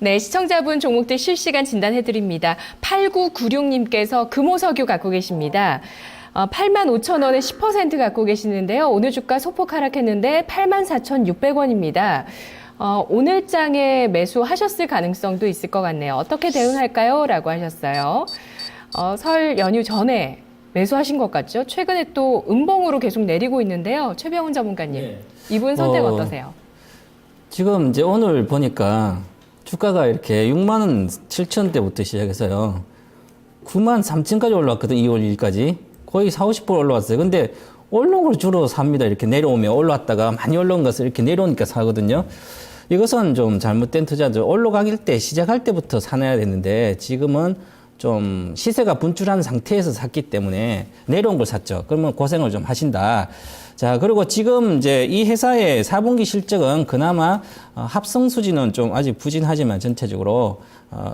네, 시청자분 종목들 실시간 진단해드립니다. 8996님께서 금호석유 갖고 계십니다. 85,000원에 10% 갖고 계시는데요. 오늘 주가 소폭 하락했는데 84,600원입니다. 오늘 장에 매수하셨을 가능성도 있을 것 같네요. 어떻게 대응할까요? 라고 하셨어요. 설 연휴 전에 매수하신 것 같죠? 최근에 또 음봉으로 계속 내리고 있는데요. 최병훈 전문가님, 네. 이분 선택 어떠세요? 지금 이제 오늘 보니까 주가가 이렇게 6만 7천대부터 시작해서요. 9만 3천까지 올라왔거든, 2월 1일까지. 거의 40, 50% 올라왔어요. 근데 올라온 걸 주로 삽니다. 이렇게 내려오면 올라왔다가 많이 올라온 것을 이렇게 내려오니까 사거든요. 이것은 좀 잘못된 투자죠. 올라가길 때, 시작할 때부터 사놔야 되는데 지금은 좀 시세가 분출한 상태에서 샀기 때문에 내려온 걸 샀죠. 그러면 고생을 좀 하신다. 자, 그리고 지금 이제 이 회사의 4분기 실적은 그나마 합성 수지는 좀 아직 부진하지만 전체적으로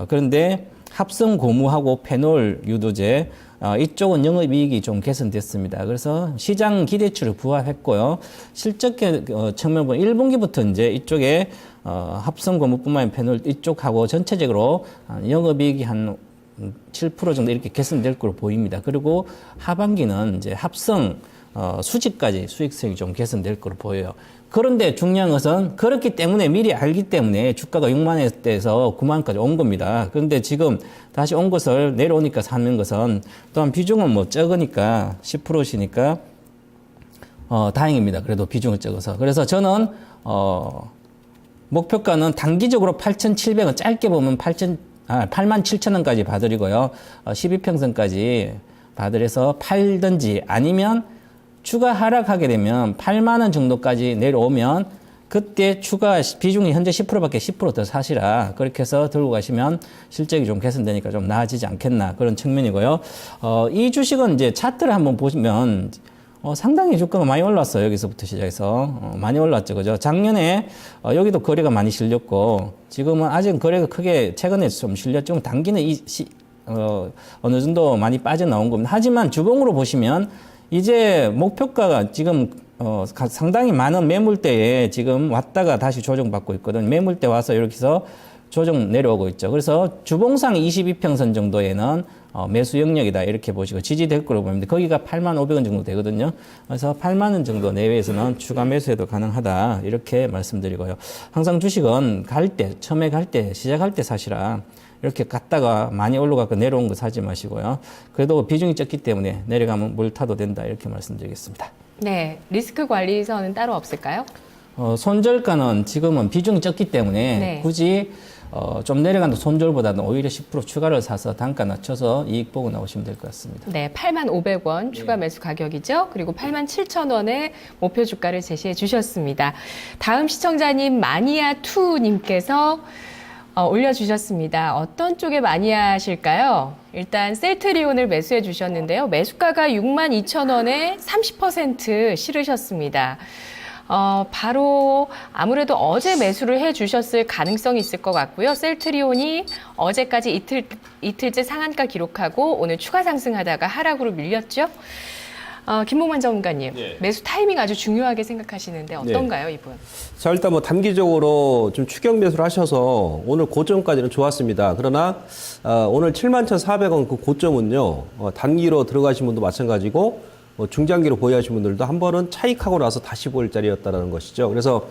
그런데 합성 고무하고 페놀 유도제 이쪽은 영업이익이 좀 개선됐습니다. 그래서 시장 기대치를 부합했고요. 실적 측면 보면 1분기부터 이제 이쪽에 합성 고무뿐만 아니라 페놀 이쪽하고 전체적으로 영업이익이 한 7% 정도 이렇게 개선될 걸로 보입니다. 그리고 하반기는 이제 합성 수지까지 수익성이 좀 개선될 걸로 보여요. 그런데 중요한 것은 그렇기 때문에 미리 알기 때문에 주가가 6만 원대에서 9만 원까지 온 겁니다. 그런데 지금 다시 온 것을 내려오니까 사는 것은 또한 비중은 뭐 적으니까 10%시니까 다행입니다. 그래도 비중을 적어서. 그래서 저는 목표가는 단기적으로 8,700원, 짧게 보면 87,000원까지 봐드리고요. 12평선까지 봐드려서 팔든지 아니면 추가 하락하게 되면 8만 원 정도까지 내려오면 그때 추가 비중이 현재 10%밖에 10% 더 사시라. 그렇게 해서 들고 가시면 실적이 좀 개선되니까 좀 나아지지 않겠나 그런 측면이고요. 이 주식은 이제 차트를 한번 보시면 상당히 주가가 많이 올랐어요. 여기서부터 시작해서 많이 올랐죠, 그죠? 작년에 여기도 거래가 많이 실렸고 지금은 아직 거래가 크게 최근에 좀 실렸죠. 단기는 어느 정도 많이 빠져나온 겁니다. 하지만 주봉으로 보시면 이제 목표가가 지금 상당히 많은 매물대에 지금 왔다가 다시 조정받고 있거든. 매물대 와서 이렇게 해서 조정 내려오고 있죠. 그래서 주봉상 22평선 정도에는 매수 영역이다 이렇게 보시고 지지될 거로 보입니다. 거기가 8만 500원 정도 되거든요. 그래서 8만 원 정도 내외에서는 추가 매수해도 가능하다 이렇게 말씀드리고요. 항상 주식은 처음에 갈 때 시작할 때 사시라. 이렇게 갔다가 많이 올라가고 내려온 거 사지 마시고요. 그래도 비중이 적기 때문에 내려가면 물 타도 된다 이렇게 말씀드리겠습니다. 네, 리스크 관리서는 따로 없을까요? 손절가는 지금은 비중이 적기 때문에 네. 굳이 좀 내려간다 손절보다는 오히려 10% 추가를 사서 단가 낮춰서 이익 보고 나오시면 될 것 같습니다. 네, 85,500원 추가 매수 가격이죠. 그리고 87,000원의 목표 주가를 제시해 주셨습니다. 다음 시청자님 마니아2님께서 올려주셨습니다. 어떤 쪽에 마니아실까요? 일단 셀트리온을 매수해 주셨는데요. 매수가가 62,000원에 30% 실으셨습니다. 바로 아무래도 어제 매수를 해 주셨을 가능성이 있을 것 같고요. 셀트리온이 어제까지 이틀째 상한가 기록하고 오늘 추가 상승하다가 하락으로 밀렸죠. 김봉만 전문가님, 네. 매수 타이밍 아주 중요하게 생각하시는데 어떤가요, 네. 이분? 자, 일단 뭐 단기적으로 좀 추격 매수를 하셔서 오늘 고점까지는 좋았습니다. 그러나 오늘 71,400원 그 고점은요, 단기로 들어가신 분도 마찬가지고 중장기로 보유하신 분들도 한 번은 차익하고 나서 다시 보일 자리였다는 것이죠. 그래서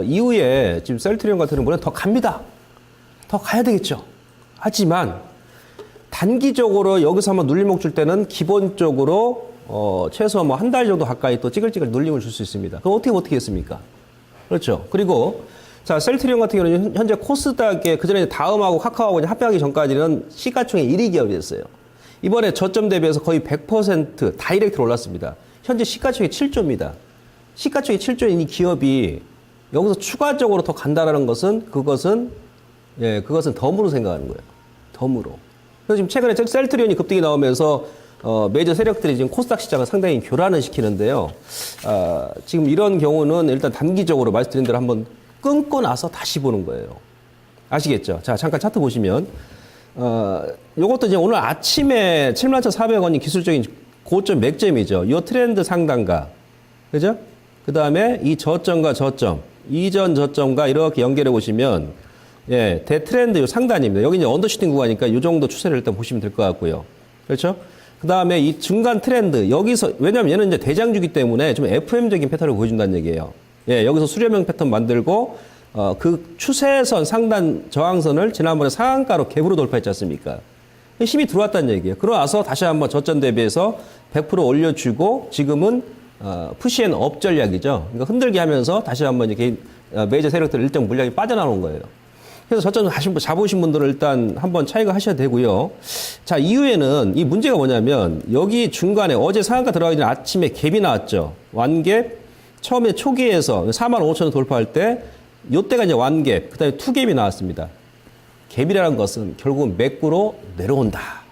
이후에 지금 셀트리온 같은 경우는 더 갑니다. 더 가야 되겠죠. 하지만 단기적으로 여기서 한번 눌림목 줄 때는 기본적으로 최소 뭐 한 달 정도 가까이 또 찌글찌글 눌림을 줄 수 있습니다. 그럼 어떻게 버티겠습니까? 그렇죠. 그리고 자, 셀트리온 같은 경우는 현재 코스닥에 그전에 다음하고 카카오하고 합병하기 전까지는 시가총액 1위 기업이 됐어요. 이번에 저점 대비해서 거의 100% 다이렉트로 올랐습니다. 현재 시가총액 7조입니다. 시가총액 7조인 이 기업이 여기서 추가적으로 더 간다라는 것은 그것은 덤으로 생각하는 거예요. 덤으로. 그래서 지금 최근에 셀트리온이 급등이 나오면서 메이저 세력들이 지금 코스닥 시장을 상당히 교란을 시키는데요. 지금 이런 경우는 일단 단기적으로 말씀드린 대로 한번 끊고 나서 다시 보는 거예요. 아시겠죠? 자, 잠깐 차트 보시면 요것도 이제 오늘 아침에 71,400원이 기술적인 고점 맥점이죠. 이 트렌드 상단가. 그죠? 그 다음에 이 저점과 저점, 이전 저점과 이렇게 연결해 보시면 예, 대트렌드 요 상단입니다. 여기 이제 언더슈팅 구간이니까 이 정도 추세를 일단 보시면 될 것 같고요. 그렇죠? 그 다음에 이 중간 트렌드, 여기서, 왜냐면 얘는 이제 대장주기 때문에 좀 FM적인 패턴을 보여준다는 얘기예요. 예, 여기서 수렴형 패턴 만들고, 그 추세선 상단 저항선을 지난번에 상한가로 갭으로 돌파했지 않습니까? 힘이 들어왔다는 얘기예요. 그러나서 다시 한번 저점 대비해서 100% 올려주고, 지금은, 푸시앤업 전략이죠. 그러니까 흔들게 하면서 다시 한번 이렇게 메이저 세력들 일정 물량이 빠져나오는 거예요. 그래서 저점 잡으신 분들은 일단 한번 차익을 하셔야 되고요. 자, 이후에는 이 문제가 뭐냐면 여기 중간에 어제 상한가 들어가기 전에 아침에 갭이 나왔죠. 완갭. 처음에 초기에서 45,000원 돌파할 때 요때가 이제 완갭. 그다음에 투갭이 나왔습니다. 갭이라는 것은 결국은 매꾸로 내려온다.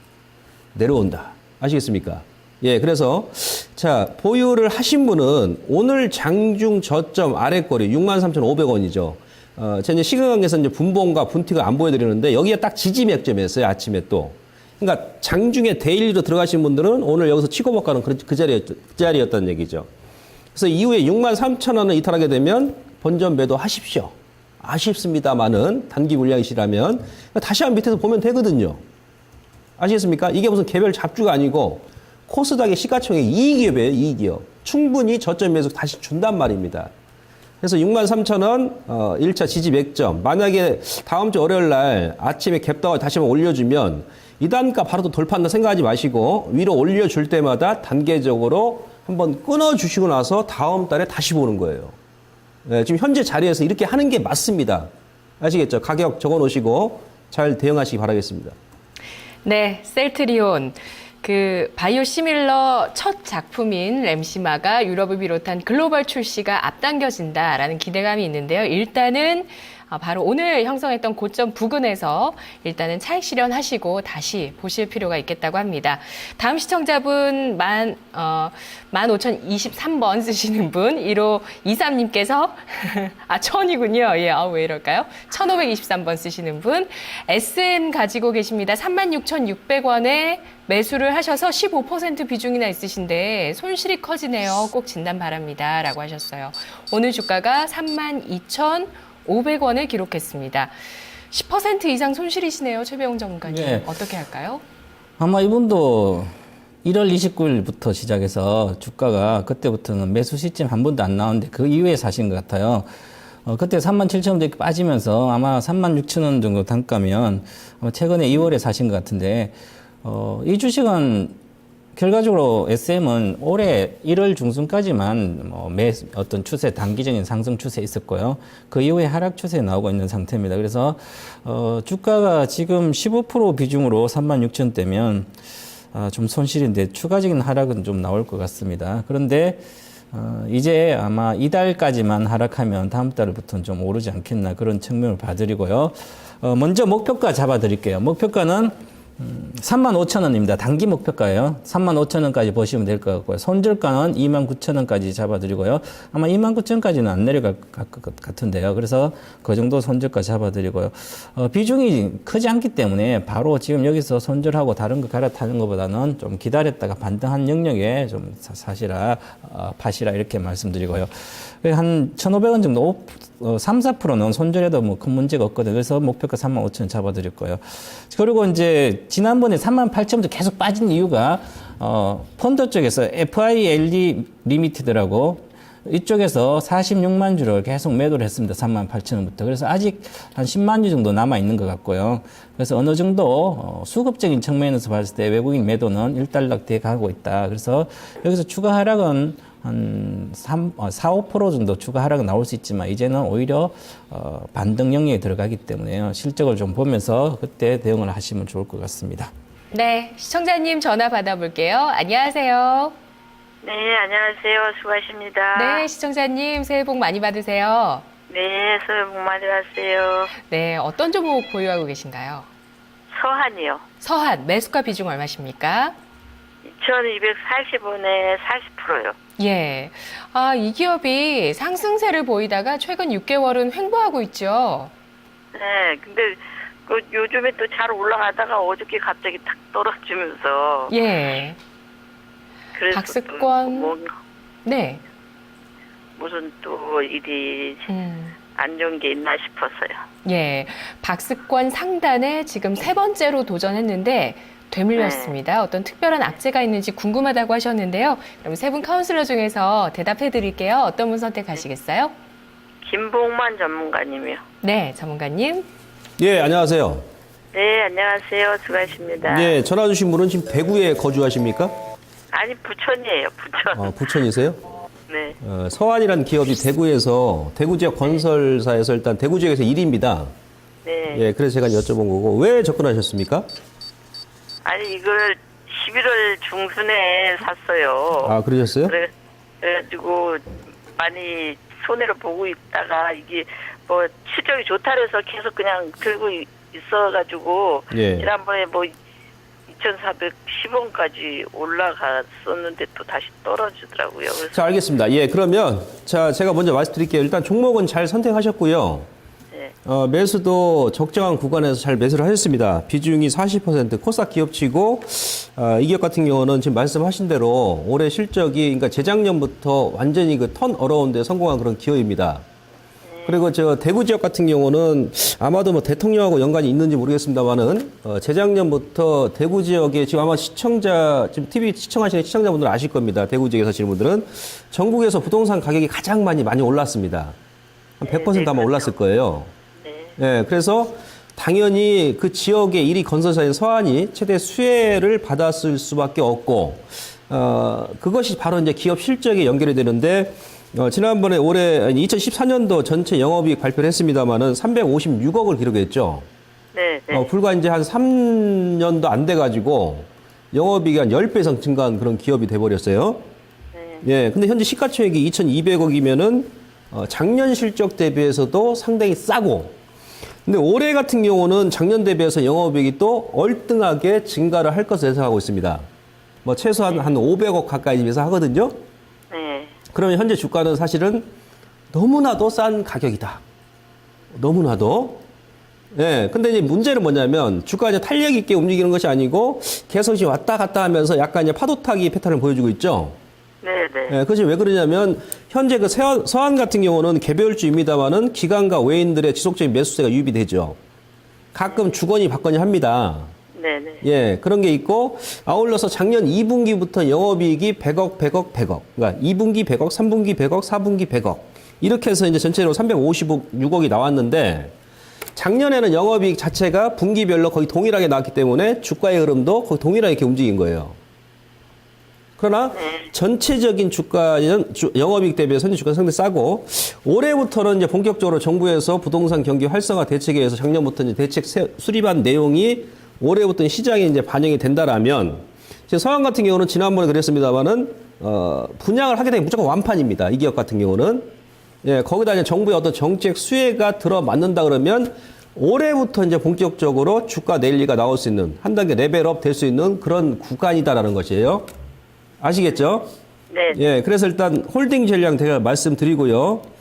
아시겠습니까? 예, 그래서 자, 보유를 하신 분은 오늘 장중 저점 아래거리 63,500원이죠. 제가 이제 시간관계에서 이제 분봉과 분틱을 안 보여드리는데 여기가 딱 지지 맥점이었어요. 아침에 또. 그러니까 장중에 데일리로 들어가신 분들은 오늘 여기서 치고 못 가는 그 자리였다는 얘기죠. 그래서 이후에 63,000원을 이탈하게 되면 본전 매도 하십시오. 아쉽습니다만은 단기 물량이시라면 다시 한번 밑에서 보면 되거든요. 아시겠습니까? 이게 무슨 개별 잡주가 아니고 코스닥의 시가총액 이익이에요. 이익이요. 충분히 저점 매수 다시 준단 말입니다. 그래서 63,000원 1차 지지 맥점. 만약에 다음 주 월요일 날 아침에 갭다가 다시 한번 올려주면 이 단가 바로 또 돌파한다 생각하지 마시고 위로 올려줄 때마다 단계적으로 한번 끊어주시고 나서 다음 달에 다시 보는 거예요. 네, 지금 현재 자리에서 이렇게 하는 게 맞습니다. 아시겠죠? 가격 적어놓으시고 잘 대응하시기 바라겠습니다. 네, 셀트리온. 그 바이오 시밀러 첫 작품인 램시마가 유럽을 비롯한 글로벌 출시가 앞당겨진다라는 기대감이 있는데요. 일단은 바로 오늘 형성했던 고점 부근에서 일단은 차익 실현하시고 다시 보실 필요가 있겠다고 합니다. 다음 시청자분 15,023번 쓰시는 분 1523님께서 1000이군요. 예, 왜 이럴까요? 1523번 쓰시는 분 SM 가지고 계십니다. 36,600원에 매수를 하셔서 15% 비중이나 있으신데 손실이 커지네요. 꼭 진단 바랍니다. 라고 하셨어요. 오늘 주가가 32,500원을 기록했습니다. 10% 이상 손실이시네요. 최배용 전문가님. 네. 어떻게 할까요? 아마 이분도 1월 29일부터 시작해서 주가가 그때부터는 매수 시점 한 번도 안 나오는데 그 이후에 사신 것 같아요. 그때 37,000원 이렇게 빠지면서 아마 36,000원 정도 단가면 아마 최근에 2월에 사신 것 같은데 이 주식은 결과적으로 SM은 올해 1월 중순까지만 어떤 추세, 단기적인 상승 추세 있었고요. 그 이후에 하락 추세 나오고 있는 상태입니다. 그래서 주가가 지금 15% 비중으로 36,000대면 좀 손실인데 추가적인 하락은 좀 나올 것 같습니다. 그런데 이제 아마 이달까지만 하락하면 다음 달부터는 좀 오르지 않겠나 그런 측면을 봐드리고요. 먼저 목표가 잡아드릴게요. 목표가는 35,000원입니다. 단기 목표가예요. 35,000원까지 보시면 될 것 같고요. 손절가는 29,000원까지 잡아드리고요. 아마 29,000원까지는 안 내려갈 것 같은데요. 그래서 그 정도 손절가 잡아드리고요. 비중이 크지 않기 때문에 바로 지금 여기서 손절하고 다른 거 갈아타는 것보다는 좀 기다렸다가 반등한 영역에 좀 파시라 이렇게 말씀드리고요. 한 1,500원 정도 3, 4%는 손절해도 뭐 큰 문제가 없거든요. 그래서 목표가 35,000원 잡아드릴 거예요. 그리고 이제 지난번에 38,000원부터 계속 빠진 이유가 펀드 쪽에서 FILD 리미티드라고 이쪽에서 46만 주를 계속 매도를 했습니다. 38,000원부터. 그래서 아직 한 10만 주 정도 남아 있는 것 같고요. 그래서 어느 정도 수급적인 측면에서 봤을 때 외국인 매도는 일단락돼 가고 있다. 그래서 여기서 추가 하락은 한 4, 5% 정도 추가 하락은 나올 수 있지만 이제는 오히려 반등 영역에 들어가기 때문에요. 실적을 좀 보면서 그때 대응을 하시면 좋을 것 같습니다. 네, 시청자님 전화 받아볼게요. 안녕하세요. 네, 안녕하세요. 수고하십니다. 네, 시청자님 새해 복 많이 받으세요. 네, 새해 복 많이 받으세요. 네, 어떤 종목 보유하고 계신가요? 서한이요. 서한, 매수가 비중 얼마십니까? 2,240원에 40%요. 예. 이 기업이 상승세를 보이다가 최근 6개월은 횡보하고 있죠. 네, 근데 요즘에 또 잘 올라가다가 어저께 갑자기 탁 떨어지면서. 예. 그래서 박스권. 네. 무슨 또 일이 안 좋은 게 있나 싶어서요. 예, 박스권 상단에 지금 3번째로 도전했는데 되물렸습니다. 어떤 특별한 악재가 있는지 궁금하다고 하셨는데요. 그럼 3분 카운슬러 중에서 대답해 드릴게요. 어떤 분 선택하시겠어요? 김봉만 전문가님이요. 네, 전문가님. 예, 안녕하세요. 네, 안녕하세요. 수고하십니다. 예, 전화 주신 분은 지금 대구에 거주하십니까? 아니, 부천이에요, 부천. 부천이세요? 네. 서한이라는 기업이 대구에서, 대구 지역 건설사에서 일단 대구 지역에서 1위입니다. 네. 예, 그래서 제가 여쭤본 거고, 왜 접근하셨습니까? 아니, 이걸 11월 중순에 샀어요. 아, 그러셨어요? 그래가지고 많이 손해를 보고 있다가 이게 뭐 실적이 좋다 그래서 계속 그냥 들고 있어가지고 예. 지난번에 뭐 2,410원까지 올라갔었는데 또 다시 떨어지더라고요. 그래서 자, 알겠습니다. 예, 그러면, 자, 제가 먼저 말씀드릴게요. 일단 종목은 잘 선택하셨고요. 네. 매수도 적정한 구간에서 잘 매수를 하셨습니다. 비중이 40%, 코스닥 기업치고, 이 기업 같은 경우는 지금 말씀하신 대로 올해 실적이, 그러니까 재작년부터 완전히 그 턴 어라운드에 성공한 그런 기업입니다. 그리고 저 대구 지역 같은 경우는 아마도 뭐 대통령하고 연관이 있는지 모르겠습니다만은 재작년부터 대구 지역에 지금 아마 지금 TV 시청하시는 시청자분들은 아실 겁니다. 대구 지역에 사시는 분들은 전국에서 부동산 가격이 가장 많이 올랐습니다. 한 100% 아마 올랐을 거예요. 네. 예, 그래서 당연히 그 지역의 1위 건설사인 서한이 최대 수혜를 받았을 수밖에 없고, 그것이 바로 이제 기업 실적에 연결이 되는데, 지난번에 올해 2014년도 전체 영업이익 발표를 했습니다만은 356억을 기록했죠. 네, 네. 불과 이제 한 3년도 안 돼가지고 영업이익이 한 10배 이상 증가한 그런 기업이 돼버렸어요. 네. 예, 근데 현재 시가총액이 2,200억이면은 작년 실적 대비해서도 상당히 싸고, 근데 올해 같은 경우는 작년 대비해서 영업이익이 또 얼등하게 증가를 할 것을 예상하고 있습니다. 뭐 최소한 한 500억 가까이 예상하거든요. 네. 그러면 현재 주가는 사실은 너무나도 싼 가격이다. 너무나도. 예. 근데 이제 문제는 뭐냐면 주가가 이제 탄력 있게 움직이는 것이 아니고 계속 이제 왔다 갔다 하면서 약간 이제 파도 타기 패턴을 보여주고 있죠. 네, 네. 예. 그것이 왜 그러냐면 현재 그 서한 같은 경우는 개별주입니다만은 기관과 외인들의 지속적인 매수세가 유입이 되죠. 가끔 주거니 받거니 합니다. 네네. 예, 그런 게 있고, 아울러서 작년 2분기부터 영업이익이 100억. 그러니까 2분기 100억, 3분기 100억, 4분기 100억. 이렇게 해서 이제 전체로 356억이 나왔는데, 작년에는 영업이익 자체가 분기별로 거의 동일하게 나왔기 때문에 주가의 흐름도 거의 동일하게 이렇게 움직인 거예요. 그러나 전체적인 영업이익 대비해서 현재 주가가 상당히 싸고, 올해부터는 이제 본격적으로 정부에서 부동산 경기 활성화 대책에 의해서 작년부터 이제 대책 수립한 내용이 올해부터 시장에 이제 반영이 된다라면, 지금 서한 같은 경우는 지난번에 그랬습니다만은, 분양을 하게 되면 무조건 완판입니다. 이 기업 같은 경우는. 예, 거기다 이제 정부의 어떤 정책 수혜가 들어맞는다 그러면, 올해부터 이제 본격적으로 주가 랠리가 나올 수 있는, 한 단계 레벨업 될 수 있는 그런 구간이다라는 것이에요. 아시겠죠? 네. 예, 그래서 일단 홀딩 전략 제가 말씀드리고요.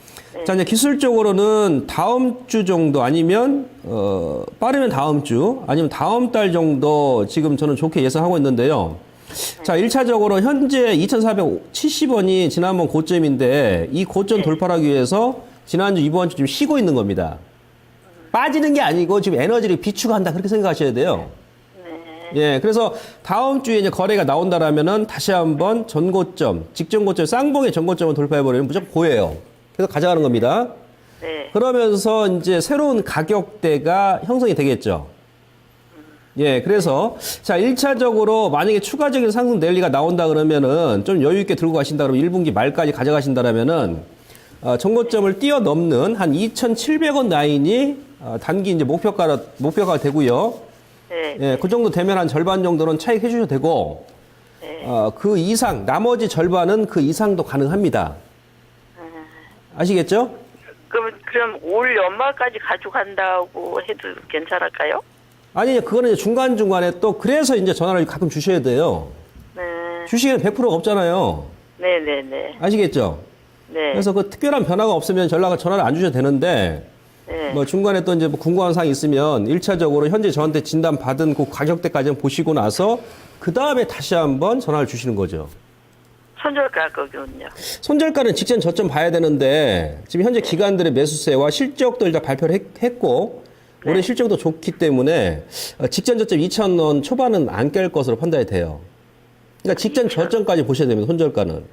자, 이제 기술적으로는 다음 주 정도 아니면, 빠르면 다음 주, 아니면 다음 달 정도 지금 저는 좋게 예상하고 있는데요. 자, 1차적으로 현재 2,470원이 지난번 고점인데, 이 고점 돌파하기 위해서 지난주, 이번 주 좀 쉬고 있는 겁니다. 빠지는 게 아니고 지금 에너지를 비축한다. 그렇게 생각하셔야 돼요. 예, 그래서 다음 주에 이제 거래가 나온다라면은 다시 한번 전고점, 직전 고점, 쌍봉의 전고점을 돌파해버리면 무조건 고예요. 그래서 가져가는 겁니다. 네. 그러면서 이제 새로운 가격대가 형성이 되겠죠. 예, 그래서 자, 1차적으로 만약에 추가적인 상승 랠리가 나온다 그러면은 좀 여유 있게 들고 가신다 그러면 1분기 말까지 가져가신다라면은 전고점을 뛰어넘는 한 2,700원 라인이 단기 이제 목표가 되고요. 네. 예, 그 정도 되면 한 절반 정도는 차익 해주셔도 되고, 그 이상, 나머지 절반은 그 이상도 가능합니다. 아시겠죠? 그럼 올 연말까지 가져간다고 해도 괜찮을까요? 아니, 그거는 이제 중간중간에 또, 그래서 이제 전화를 가끔 주셔야 돼요. 네. 주식에는 100%가 없잖아요. 네네네. 아시겠죠? 네. 그래서 그 특별한 변화가 없으면 전화를 안 주셔도 되는데, 네. 뭐 중간에 또 이제 뭐 궁금한 사항이 있으면 1차적으로 현재 저한테 진단 받은 그 가격대까지 보시고 나서 그 다음에 다시 한번 전화를 주시는 거죠. 손절가 가격은요? 손절가는 직전 저점 봐야 되는데 지금 현재 기관들의 매수세와 실적도 일단 발표를 했고 올해 실적도 좋기 때문에 직전 저점 2,000원 초반은 안 깰 것으로 판단이 돼요. 그러니까 직전 저점까지 보셔야 됩니다. 손절가는.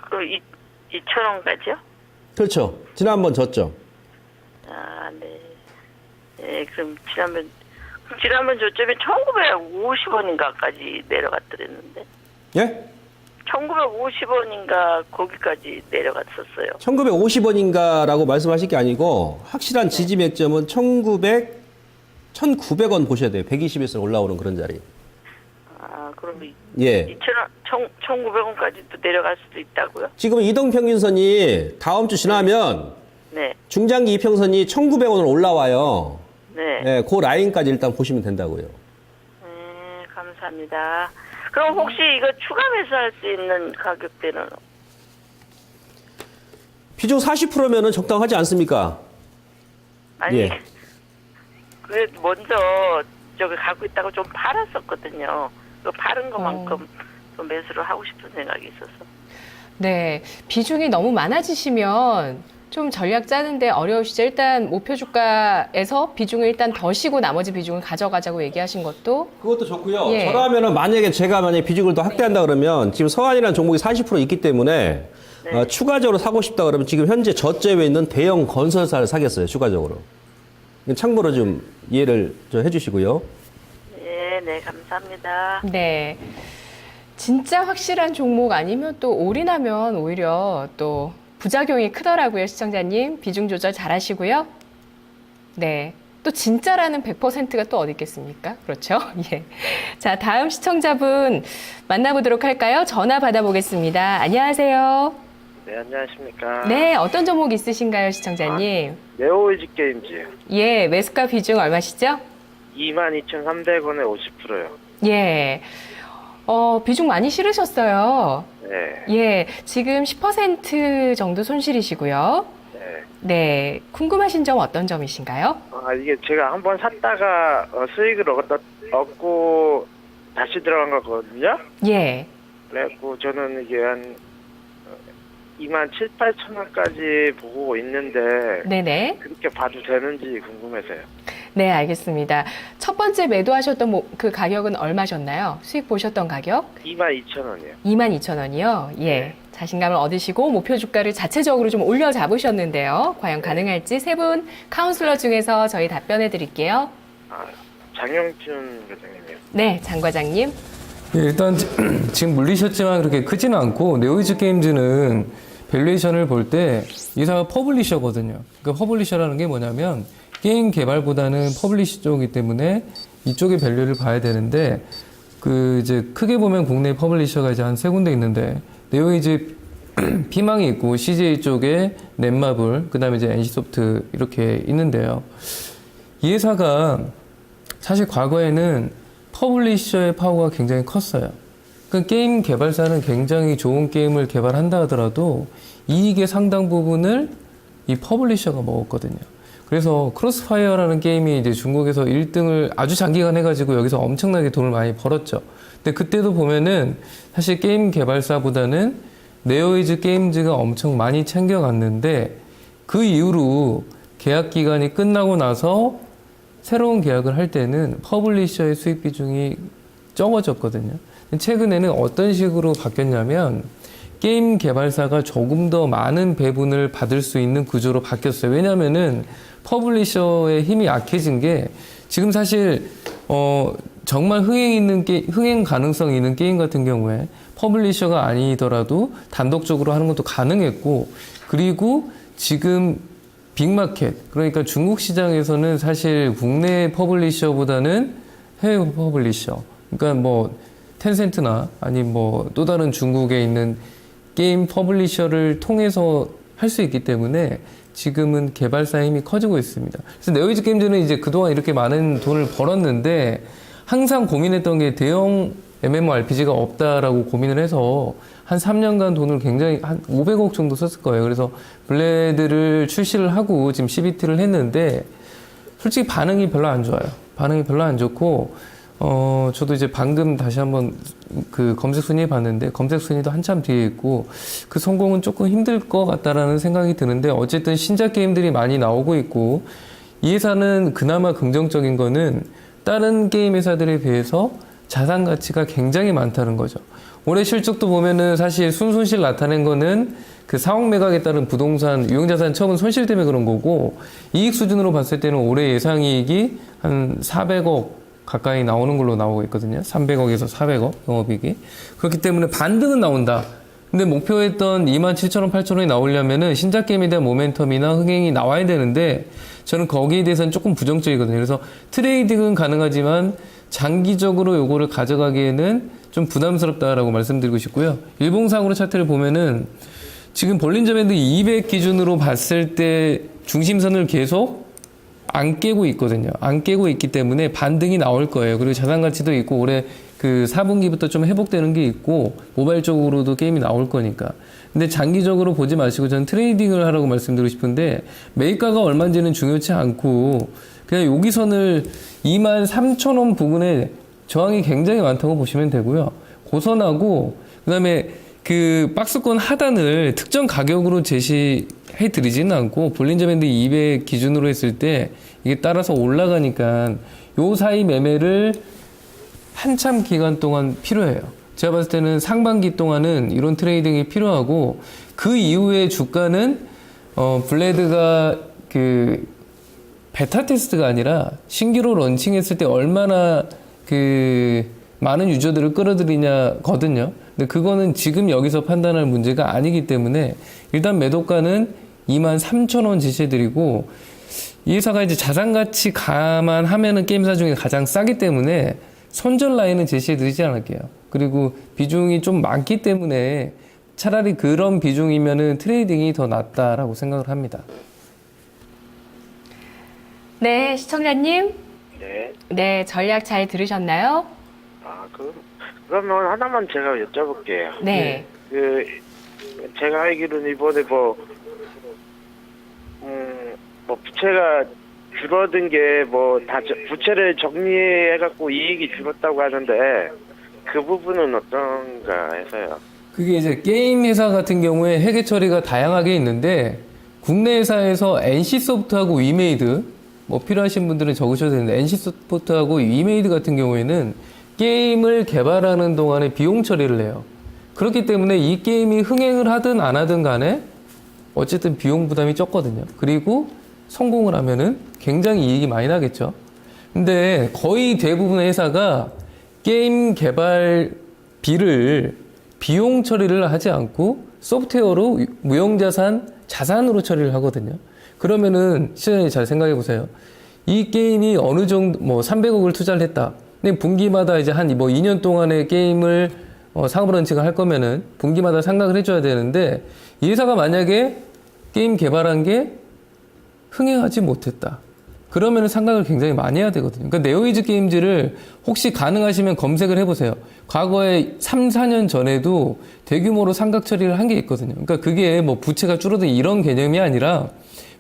그 2,000원까지요? 그렇죠. 지난번 저점. 아, 네. 네, 그럼 지난번 저점이 1,950원인가까지 내려갔더랬는데. 예? 1,950원인가 거기까지 내려갔었어요. 1,950원인가라고 말씀하실 게 아니고 확실한 지지 맥점은 1,900원 보셔야 돼요. 120에서 올라오는 그런 자리. 아, 그럼 예. 1,900원까지도 내려갈 수도 있다고요? 지금 이동평균선이 다음 주 지나면 네. 중장기 이평선이 1,900원으로 올라와요. 네. 예, 그 라인까지 일단 보시면 된다고요. 네, 감사합니다. 그럼 혹시 이거 추가 매수할 수 있는 가격대는? 비중 40%면은 적당하지 않습니까? 아니, 예. 그래도 먼저 저기 갖고 있다고 좀 팔았었거든요. 그 팔은 것만큼 좀 매수를 하고 싶은 생각이 있어서. 네, 비중이 너무 많아지시면 좀 전략 짜는데 어려우시죠. 일단 목표 주가에서 비중을 일단 더 쉬고 나머지 비중을 가져가자고 얘기하신 것도 그것도 좋고요. 예. 저라면은 만약에 제가 비중을 더 확대한다 그러면 지금 서한이라는 종목이 40% 있기 때문에 네. 추가적으로 사고 싶다 그러면 지금 현재 저점에 있는 대형 건설사를 사겠어요. 추가적으로. 참고로 좀 이해를 좀 해주시고요. 네, 네, 감사합니다. 네. 진짜 확실한 종목 아니면 또 올인하면 오히려 또 부작용이 크더라고요, 시청자님. 비중 조절 잘 하시고요. 네. 또 진짜라는 100%가 또 어디 있겠습니까? 그렇죠? 예. 자, 다음 시청자분 만나보도록 할까요? 전화 받아보겠습니다. 안녕하세요. 네, 안녕하십니까. 네, 어떤 종목 있으신가요, 시청자님? 네오이즈 게임즈요. 예, 매수가 비중 얼마시죠? 22,300원에 50%요. 예. 비중 많이 실으셨어요. 네. 예, 지금 10% 정도 손실이시고요. 네. 네, 궁금하신 점 어떤 점이신가요? 이게 제가 한번 샀다가 수익을 얻고 다시 들어간 거거든요. 예, 그래갖고 저는 이게 한 27,000~28,000원까지 보고 있는데 네네. 그렇게 봐도 되는지 궁금해서요. 네, 알겠습니다. 첫 번째 매도하셨던 그 가격은 얼마셨나요? 수익 보셨던 가격? 22,000원이요. 22,000원이요. 예. 자신감을 얻으시고 목표 주가를 자체적으로 좀 올려 잡으셨는데요. 과연 가능할지 세 분 카운슬러 중에서 저희 답변해 드릴게요. 장영준 과장님이요. 네, 장 과장님. 예, 일단 지금 물리셨지만 그렇게 크지는 않고 네오이즈 게임즈는 밸류에이션을 볼 때 이사가 퍼블리셔거든요. 그러니까 퍼블리셔라는 게 뭐냐면 게임 개발보다는 퍼블리셔 쪽이기 때문에 이쪽의 밸류를 봐야 되는데 이제 크게 보면 국내 퍼블리셔가 이제 한 세 군데 있는데 네오이즈 피망이 있고 CJ 쪽에 넷마블 그다음에 이제 NC소프트 이렇게 있는데요. 이 회사가 사실 과거에는 퍼블리셔의 파워가 굉장히 컸어요. 그 게임 개발사는 굉장히 좋은 게임을 개발한다 하더라도 이익의 상당 부분을 이 퍼블리셔가 먹었거든요. 그래서 크로스파이어라는 게임이 이제 중국에서 1등을 아주 장기간 해가지고 여기서 엄청나게 돈을 많이 벌었죠. 근데 그때도 보면은 사실 게임 개발사보다는 네오이즈 게임즈가 엄청 많이 챙겨갔는데 그 이후로 계약 기간이 끝나고 나서 새로운 계약을 할 때는 퍼블리셔의 수익 비중이 적어졌거든요. 최근에는 어떤 식으로 바뀌었냐면 게임 개발사가 조금 더 많은 배분을 받을 수 있는 구조로 바뀌었어요. 왜냐면은 퍼블리셔의 힘이 약해진 게 지금 사실 정말 흥행 가능성 있는 게임 같은 경우에 퍼블리셔가 아니더라도 단독적으로 하는 것도 가능했고 그리고 지금 빅마켓 그러니까 중국 시장에서는 사실 국내 퍼블리셔보다는 해외 퍼블리셔 그러니까 뭐 텐센트나 아니 뭐 또 다른 중국에 있는 게임 퍼블리셔를 통해서 할 수 있기 때문에 지금은 개발사의 힘이 커지고 있습니다. 그래서 네오이즈 게임즈는 이제 그동안 이렇게 많은 돈을 벌었는데 항상 고민했던 게 대형 MMORPG가 없다라고 고민을 해서 한 3년간 돈을 굉장히 한 500억 정도 썼을 거예요. 그래서 블레드를 출시를 하고 지금 CBT를 했는데 솔직히 반응이 별로 안 좋아요. 반응이 별로 안 좋고 저도 이제 방금 다시 한번 그 검색 순위 봤는데 검색 순위도 한참 뒤에 있고 그 성공은 조금 힘들 것 같다라는 생각이 드는데 어쨌든 신작 게임들이 많이 나오고 있고 이 회사는 그나마 긍정적인 거는 다른 게임 회사들에 비해서 자산 가치가 굉장히 많다는 거죠. 올해 실적도 보면은 사실 순손실 나타낸 거는 그 상업 매각에 따른 부동산 유형자산 처분 손실 때문에 그런 거고 이익 수준으로 봤을 때는 올해 예상이익이 한 400억 가까이 나오는 걸로 나오고 있거든요. 300억에서 400억 영업이익이. 그렇기 때문에 반등은 나온다. 근데 목표했던 27,000원, 8,000원이 나오려면은 신작 게임에 대한 모멘텀이나 흥행이 나와야 되는데 저는 거기에 대해서는 조금 부정적이거든요. 그래서 트레이딩은 가능하지만 장기적으로 요거를 가져가기에는 좀 부담스럽다라고 말씀드리고 싶고요. 일봉상으로 차트를 보면은 지금 볼린저 밴드 200 기준으로 봤을 때 중심선을 계속 안 깨고 있거든요. 안 깨고 있기 때문에 반등이 나올 거예요. 그리고 자산 가치도 있고 올해 그 4분기부터 좀 회복되는 게 있고 모바일 쪽으로도 게임이 나올 거니까. 근데 장기적으로 보지 마시고 저는 트레이딩을 하라고 말씀드리고 싶은데 매입가가 얼마인지는 중요치 않고 그냥 여기선을 23,000원 부근에 저항이 굉장히 많다고 보시면 되고요. 고선하고 그다음에 그 박스권 하단을 특정 가격으로 제시해 드리지는 않고 볼린저 밴드 200 기준으로 했을 때 이게 따라서 올라가니까 요 사이 매매를 한참 기간 동안 필요해요. 제가 봤을 때는 상반기 동안은 이런 트레이딩이 필요하고 그 이후에 주가는 블레드가 그 베타 테스트가 아니라 신규로 런칭했을 때 얼마나 그 많은 유저들을 끌어들이냐거든요. 근데 그거는 지금 여기서 판단할 문제가 아니기 때문에 일단 매도가는 23,000원 제시해드리고 이 회사가 이제 자산가치 감안하면은 게임사 중에 가장 싸기 때문에 손절 라인은 제시해드리지 않을게요. 그리고 비중이 좀 많기 때문에 차라리 그런 비중이면은 트레이딩이 더 낫다라고 생각을 합니다. 네, 시청자님. 네. 네, 전략 잘 들으셨나요? 그러면 하나만 제가 여쭤볼게요. 네. 제가 알기로는 이번에 뭐 부채가 줄어든 게 부채를 정리해갖고 이익이 줄었다고 하는데 그 부분은 어떤가 해서요. 그게 이제 게임 회사 같은 경우에 회계 처리가 다양하게 있는데 국내 회사에서 NC소프트하고 위메이드 뭐 필요하신 분들은 적으셔도 되는데 NC소프트하고 위메이드 같은 경우에는 게임을 개발하는 동안에 비용 처리를 해요. 그렇기 때문에 이 게임이 흥행을 하든 안 하든 간에 어쨌든 비용 부담이 적거든요. 그리고 성공을 하면은 굉장히 이익이 많이 나겠죠. 근데 거의 대부분의 회사가 게임 개발비를 비용 처리를 하지 않고 소프트웨어로 자산으로 처리를 하거든요. 그러면은 시장님 잘 생각해 보세요. 이 게임이 어느 정도 300억을 투자를 했다. 근데 분기마다 이제 한 2년 동안의 게임을 상업 런칭을 할 거면은 분기마다 상각을 해줘야 되는데 이 회사가 만약에 게임 개발한 게 흥행하지 못했다. 그러면은 상각을 굉장히 많이 해야 되거든요. 그러니까 네오이즈 게임즈를 혹시 가능하시면 검색을 해보세요. 과거에 3, 4년 전에도 대규모로 상각 처리를 한 게 있거든요. 그러니까 그게 뭐 부채가 줄어든 이런 개념이 아니라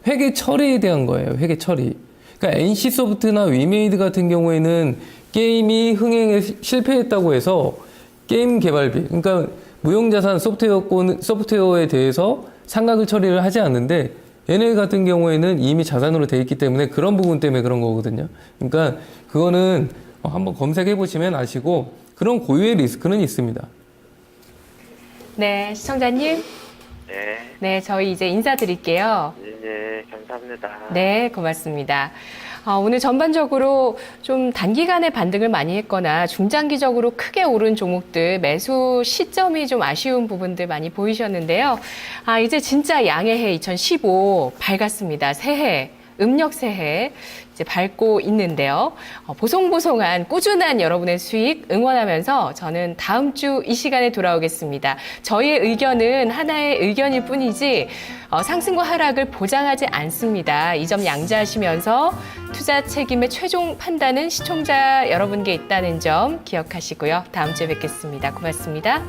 회계 처리에 대한 거예요. 회계 처리. 그러니까 NC소프트나 위메이드 같은 경우에는 게임이 흥행에 실패했다고 해서 게임 개발비, 그러니까 무형자산 소프트웨어에 대해서 상각을 처리를 하지 않는데 얘네 같은 경우에는 이미 자산으로 돼 있기 때문에 그런 부분 때문에 그런 거거든요. 그러니까 그거는 한번 검색해 보시면 아시고 그런 고유의 리스크는 있습니다. 네, 시청자님. 네. 네, 저희 이제 인사드릴게요. 네, 감사합니다. 네, 고맙습니다. 오늘 전반적으로 좀 단기간에 반등을 많이 했거나 중장기적으로 크게 오른 종목들 매수 시점이 좀 아쉬운 부분들 많이 보이셨는데요. 이제 진짜 양의 해 2015 밝았습니다. 새해, 음력 새해 이제 밟고 있는데요. 보송보송한 꾸준한 여러분의 수익 응원하면서 저는 다음 주 이 시간에 돌아오겠습니다. 저희의 의견은 하나의 의견일 뿐이지 상승과 하락을 보장하지 않습니다. 이 점 양지하시면서 투자 책임의 최종 판단은 시청자 여러분께 있다는 점 기억하시고요. 다음 주에 뵙겠습니다. 고맙습니다.